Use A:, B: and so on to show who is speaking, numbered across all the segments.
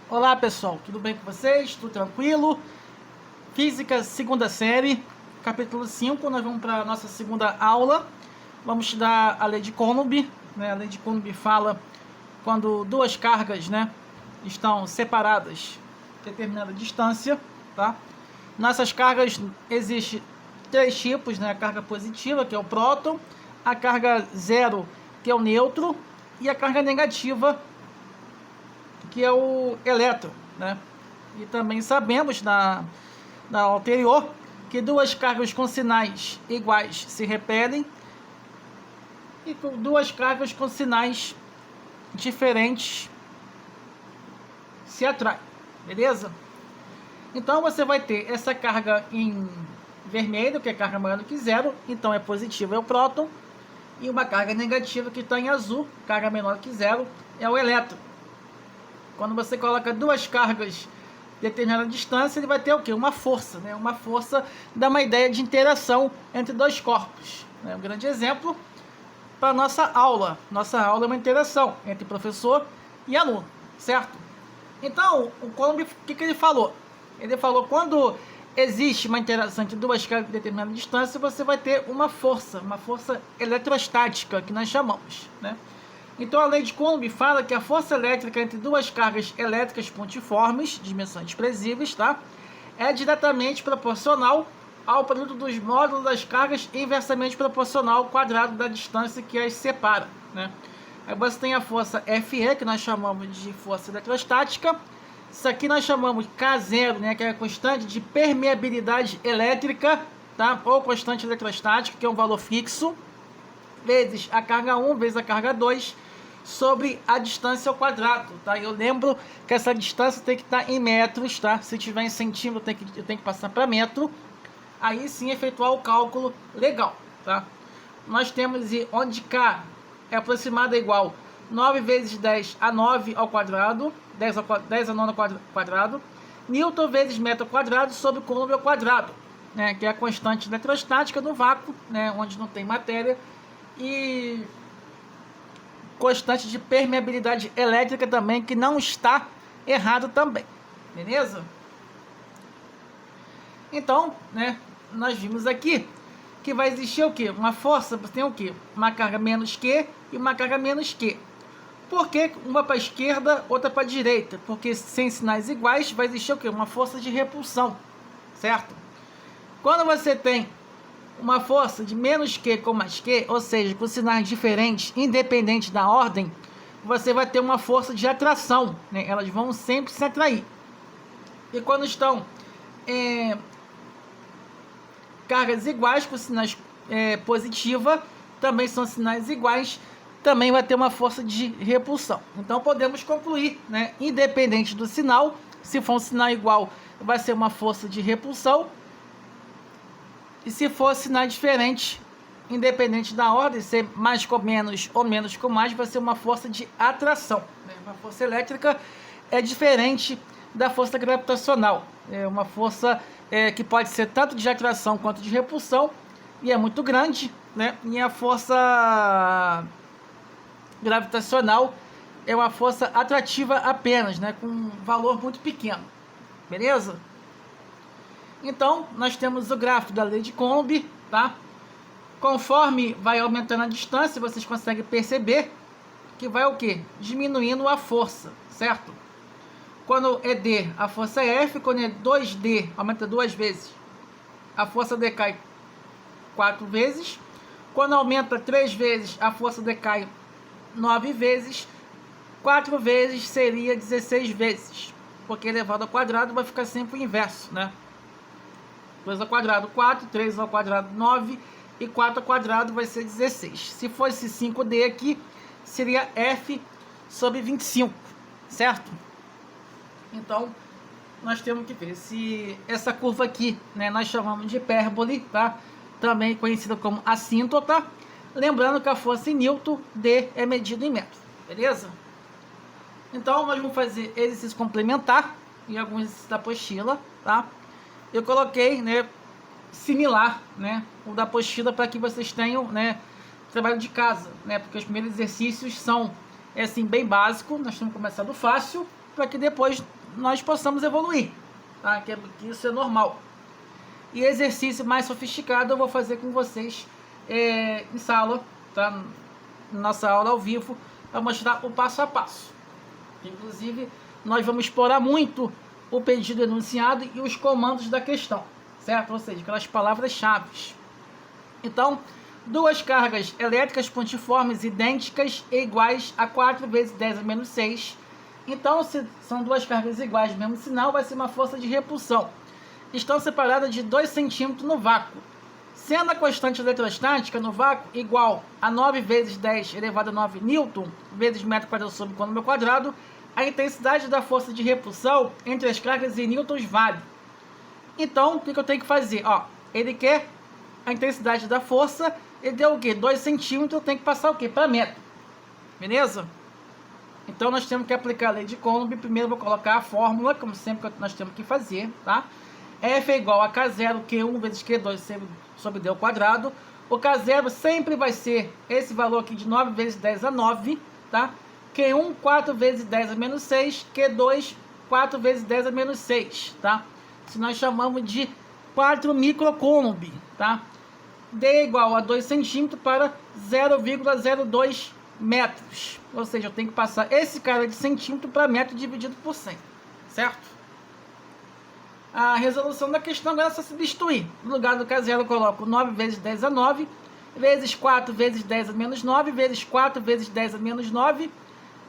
A: Olá pessoal, tudo bem com vocês? Tudo tranquilo? Física, segunda série, capítulo 5, nós vamos para a nossa segunda aula. Vamos estudar a lei de Coulomb, né? A lei de Coulomb fala quando duas cargas, né, estão separadas a determinada distância, tá? Nessas cargas existem três tipos, né? A carga positiva, que é o próton, a carga zero, que é o nêutron, e a carga negativa, que é o elétron, né? E também sabemos na aula anterior que duas cargas com sinais iguais se repelem e com duas cargas com sinais diferentes se atraem, beleza? Então você vai ter essa carga em vermelho, que é carga maior do que zero, então é positivo, é o próton, e uma carga negativa que está em azul, carga menor que zero, é o elétron. Quando você coloca duas cargas de determinada distância, ele vai ter o quê? Uma força, né? Uma força dá uma ideia de interação entre dois corpos, né? Um grande exemplo para nossa aula. Nossa aula é uma interação entre professor e aluno, certo? Então, o Coulomb, o que ele falou? Ele falou quando existe uma interação entre duas cargas de determinada distância, você vai ter uma força eletrostática, que nós chamamos, né? Então a lei de Coulomb fala que a força elétrica entre duas cargas elétricas pontiformes, de dimensões desprezíveis, tá, é diretamente proporcional ao produto dos módulos das cargas inversamente proporcional ao quadrado da distância que as separa, né? Aí você tem a força Fe, que nós chamamos de força eletrostática. Isso aqui nós chamamos K0, né, que é a constante de permeabilidade elétrica, tá, ou constante eletrostática, que é um valor fixo, vezes a carga 1 vezes a carga 2 sobre a distância ao quadrado, tá? Eu lembro que essa distância tem que estar em metros, tá? Se tiver em centímetro, eu tenho que passar para metro. Aí sim efetuar o cálculo legal, tá? Nós temos onde K é aproximada igual 9 vezes 10 a 9 ao quadrado, 10 a 9 ao quadrado, Newton vezes metro ao quadrado sobre Coulomb ao quadrado, né? Que é a constante eletrostática no vácuo, né? Onde não tem matéria, e constante de permeabilidade elétrica também, que não está errado também, beleza? Então, né, nós vimos aqui que vai existir o que? Uma força, tem o que? Uma carga menos Q e uma carga menos Q. Por que uma para a esquerda, outra para a direita? Porque sem sinais iguais vai existir o que? Uma força de repulsão, certo? Quando você tem uma força de menos Q com mais Q, ou seja, com sinais diferentes, independente da ordem, você vai ter uma força de atração, né? Elas vão sempre se atrair. E quando estão cargas iguais com sinais positiva, também são sinais iguais, também vai ter uma força de repulsão. Então podemos concluir, né? Independente do sinal, se for um sinal igual, vai ser uma força de repulsão. E se for sinal diferente, independente da ordem, ser mais com menos ou menos com mais, vai ser uma força de atração, né? Uma força elétrica é diferente da força gravitacional. É uma força que pode ser tanto de atração quanto de repulsão, e é muito grande, né? E a força gravitacional é uma força atrativa apenas, né? Com um valor muito pequeno, beleza? Então, nós temos o gráfico da lei de Coulomb, tá? Conforme vai aumentando a distância, vocês conseguem perceber que vai o quê? Diminuindo a força, certo? Quando é D, a força é F. Quando é 2D, aumenta 2 vezes, a força decai 4 vezes. Quando aumenta 3 vezes, a força decai 9 vezes. 4 vezes seria 16 vezes, porque elevado ao quadrado vai ficar sempre o inverso, né? 2 ao quadrado 4, 3 ao quadrado 9 e 4 ao quadrado vai ser 16. Se fosse 5D aqui, seria F sobre 25, certo? Então, nós temos que ver se essa curva aqui, né, nós chamamos de hipérbole, tá? Também conhecida como assíntota. Lembrando que a força em Newton, D é medido em metro, beleza? Então, nós vamos fazer exercício complementar e alguns exercícios da apostila, tá? Eu coloquei, né, similar, né, o da apostila, para que vocês tenham, né, trabalho de casa, né, porque os primeiros exercícios são assim bem básico. Nós temos que começar do fácil para que depois nós possamos evoluir, tá? Que isso é normal. E exercício mais sofisticado eu vou fazer com vocês em sala, tá? Nossa aula ao vivo, para mostrar o passo a passo. Inclusive, nós vamos explorar muito o pedido enunciado e os comandos da questão, certo? Ou seja, aquelas palavras-chave. Então, duas cargas elétricas pontiformes idênticas e iguais a 4 vezes 10 a menos 6. Então, se são duas cargas iguais, mesmo sinal, vai ser uma força de repulsão. Estão separadas de 2 centímetros no vácuo. Sendo a constante eletrostática no vácuo igual a 9 vezes 10 elevado a 9 newton vezes metro quadrado sobre cônodo quadrado, a intensidade da força de repulsão entre as cargas em newtons vale. Então, o que eu tenho que fazer? Ó, ele quer a intensidade da força, ele deu o quê? 2 centímetros, eu tenho que passar o quê? Para metro. Beleza? Então, nós temos que aplicar a lei de Coulomb. Primeiro, vou colocar a fórmula, como sempre nós temos que fazer, tá? F é igual a K0, Q1 vezes Q2 sobre D ao quadrado. O K0 sempre vai ser esse valor aqui de 9 vezes 10 a 9, tá? Q1, 4 vezes 10 a menos 6. Q2, 4 vezes 10 a menos 6, tá? Isso nós chamamos de 4 microcoulomb, tá? D é igual a 2 centímetros para 0,02 metros. Ou seja, eu tenho que passar esse cara de centímetro para metro dividido por 100, certo? A resolução da questão agora é só substituir. No lugar do K0 eu coloco 9 vezes 10 a 9, vezes 4 vezes 10 a menos 9, vezes 4 vezes 10 a menos 9,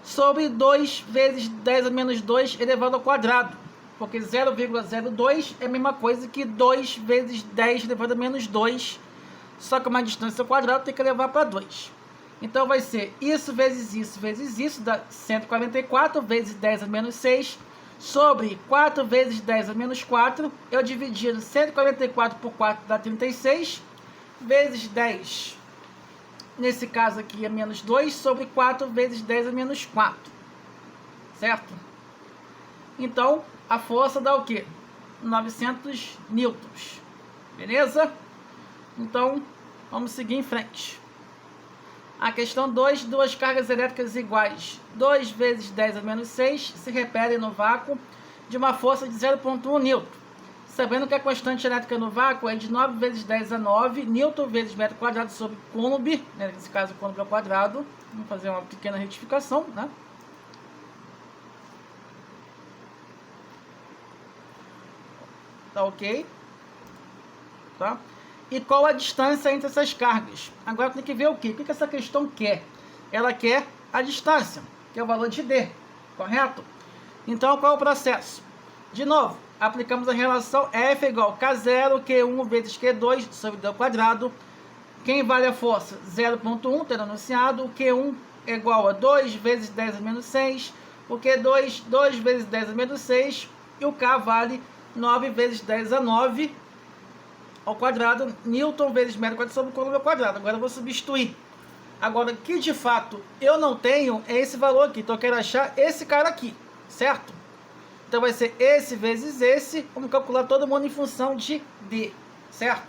A: sobre 2 vezes 10 a menos 2 elevado ao quadrado. Porque 0,02 é a mesma coisa que 2 vezes 10 elevado a menos 2, só que uma distância ao quadrado tem que levar para 2. Então vai ser isso vezes isso, dá 144 vezes 10 a menos 6, sobre 4 vezes 10 a menos 4, eu dividindo 144 por 4 dá 36, vezes 10, nesse caso aqui é menos 2, sobre 4 vezes 10 a menos 4, certo? Então, a força dá o quê? 900 newtons, beleza? Então, vamos seguir em frente. A questão 2, duas cargas elétricas iguais, 2 vezes 10 a menos 6, se repelem no vácuo de uma força de 0,1 newton. Sabendo que a constante elétrica no vácuo é de 9 vezes 10 a 9, newton vezes metro quadrado sobre Coulomb, né? Nesse caso, Coulomb ao quadrado. Vamos fazer uma pequena retificação, né? Tá ok? Tá? E qual a distância entre essas cargas? Agora tem que ver o quê? O que essa questão quer? Ela quer a distância, que é o valor de D, correto? Então, qual é o processo? De novo, aplicamos a relação F é igual a K0, Q1 vezes Q2 sobre D ao quadrado. Quem vale a força? 0,1, ter anunciado. O Q1 é igual a 2 vezes 10 a menos 6. O Q2, 2 vezes 10 a menos 6. E o K vale 9 vezes 10 a 9 ao quadrado, newton vezes metro quadrado sobre Coulomb ao quadrado. Agora eu vou substituir. Agora, o que de fato eu não tenho é esse valor aqui. Então eu quero achar esse cara aqui, certo? Então vai ser esse vezes esse. Vamos calcular todo mundo em função de D, certo?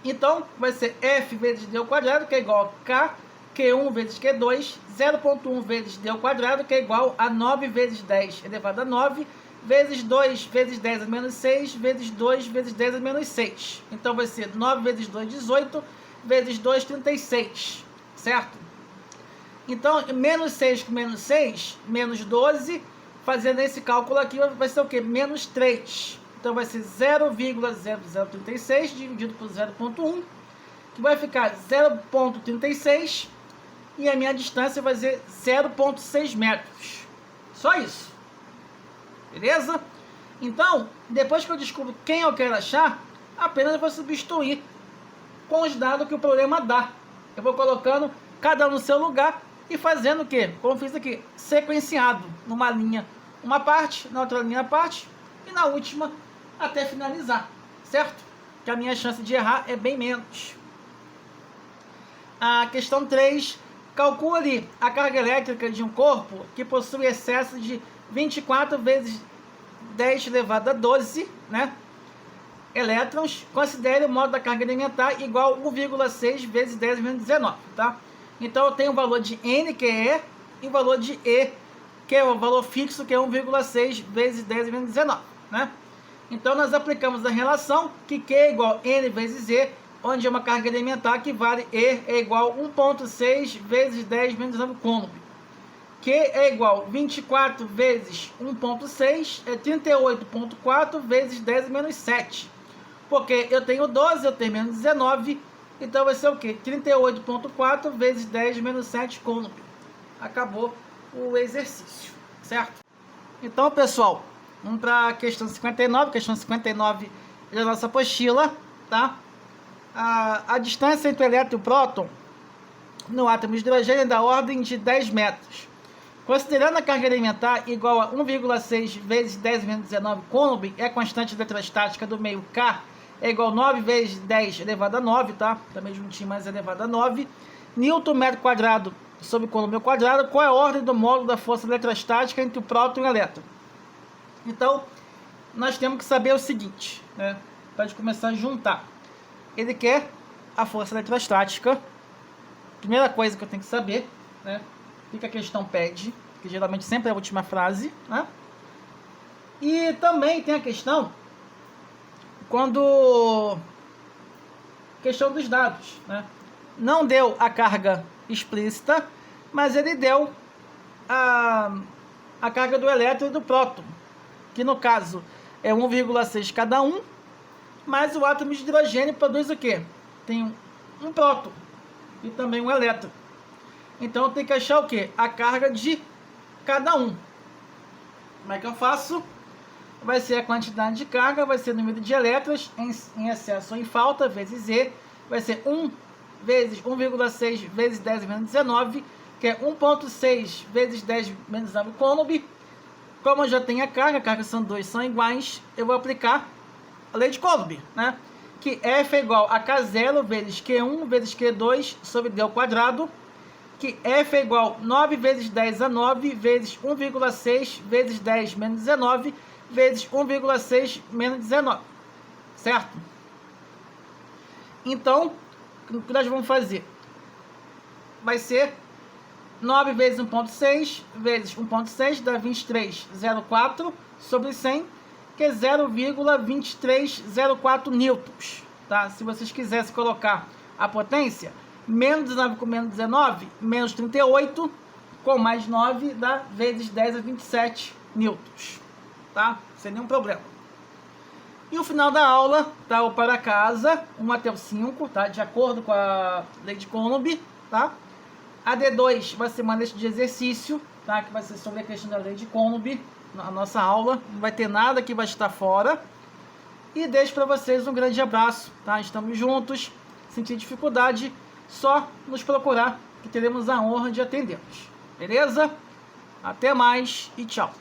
A: Então vai ser F vezes D ao quadrado, que é igual a K, Q1 vezes Q2, 0,1 vezes D ao quadrado, que é igual a 9 vezes 10 elevado a 9, vezes 2 vezes 10 a menos 6, vezes 2 vezes 10 a menos 6. Então vai ser 9 vezes 2, 18, vezes 2, 36, certo? Então, menos 6 com menos 6, menos 12, fazendo esse cálculo aqui, vai ser o quê? Menos 3. Então vai ser 0,0036 dividido por 0,1, que vai ficar 0,36, e a minha distância vai ser 0,6 metros. Só isso. Beleza? Então, depois que eu descubro quem eu quero achar, apenas eu vou substituir com os dados que o problema dá. Eu vou colocando cada um no seu lugar e fazendo o quê? Como fiz aqui, sequenciado, numa linha uma parte, na outra linha a parte, e na última até finalizar, certo? Que a minha chance de errar é bem menos. A questão 3, calcule a carga elétrica de um corpo que possui excesso de 24 vezes 10 elevado a 12, né? Elétrons. Considere o modo da carga elementar igual a 1,6 vezes 10 menos 19, tá? Então eu tenho o valor de N, que é E, e o valor de E, que é o valor fixo, que é 1,6 vezes 10 menos 19, né? Então, nós aplicamos a relação que Q é igual a N vezes E, onde é uma carga elementar que vale E é igual a 1,6 vezes 10 menos 19 cônope. Q é igual a 24 vezes 1,6 é 38,4 vezes 10 menos 7. Porque eu tenho 12, eu tenho menos 19, então vai ser o quê? 38,4 vezes 10 menos 7 cônope. Acabou o exercício, certo? Então, pessoal, vamos para a questão 59. Questão 59 é a nossa apostila, tá? A distância entre o elétron e o próton no átomo de hidrogênio é da ordem de 10 metros. Considerando a carga elementar igual a 1,6 vezes 10 menos 19 cônope, é a constante eletrostática do meio K é igual a 9 vezes 10 elevado a 9, tá? Também juntinho, mais elevado a 9. Newton metro quadrado sobre cônope ao quadrado. Qual é a ordem do módulo da força eletrostática entre o próton e o elétron? Então, nós temos que saber o seguinte, né? Para gente começar a juntar. Ele quer a força eletrostática. Primeira coisa que eu tenho que saber, né? O que a questão pede, que geralmente sempre é a última frase, né? E também tem a questão questão dos dados, né? Não deu a carga explícita, mas ele deu a carga do elétron e do próton, que no caso é 1,6 cada um, mas o átomo de hidrogênio produz o quê? Tem um próton e também um elétron. Então eu tenho que achar o quê? A carga de cada um. Como é que eu faço? Vai ser a quantidade de carga, vai ser o número de elétrons em excesso ou em falta, vezes E. Vai ser 1 vezes 1,6 vezes 10 menos 19, que é 1,6 vezes 10 menos 19 cônope. Como eu já tenho a carga são 2, são iguais, eu vou aplicar a lei de Coulomb, né? Que F é igual a K0 vezes Q1 vezes Q2 sobre D ao quadrado. Que F é igual a 9 vezes 10 a 9 vezes 1,6 vezes 10 menos 19 vezes 1,6 menos 19, certo? Então, o que nós vamos fazer? Vai ser 9 vezes 1,6 vezes 1,6 dá 23,04 sobre 100, que é 0,2304 newtons, tá? Se vocês quisessem colocar a potência, menos 19 com menos 19, menos 38, com mais 9 dá vezes 10 a 27 newtons, tá? Sem nenhum problema. E o final da aula, tá? O para casa, 1 até o 5, tá? De acordo com a lei de Coulomb, tá? A D2 vai ser uma lista de exercício, tá? Que vai ser sobre a questão da lei de Coulomb, na nossa aula. Não vai ter nada que vai estar fora. E deixo para vocês um grande abraço, tá? Estamos juntos. Sentir dificuldade, só nos procurar, que teremos a honra de atendê-los. Beleza? Até mais e tchau.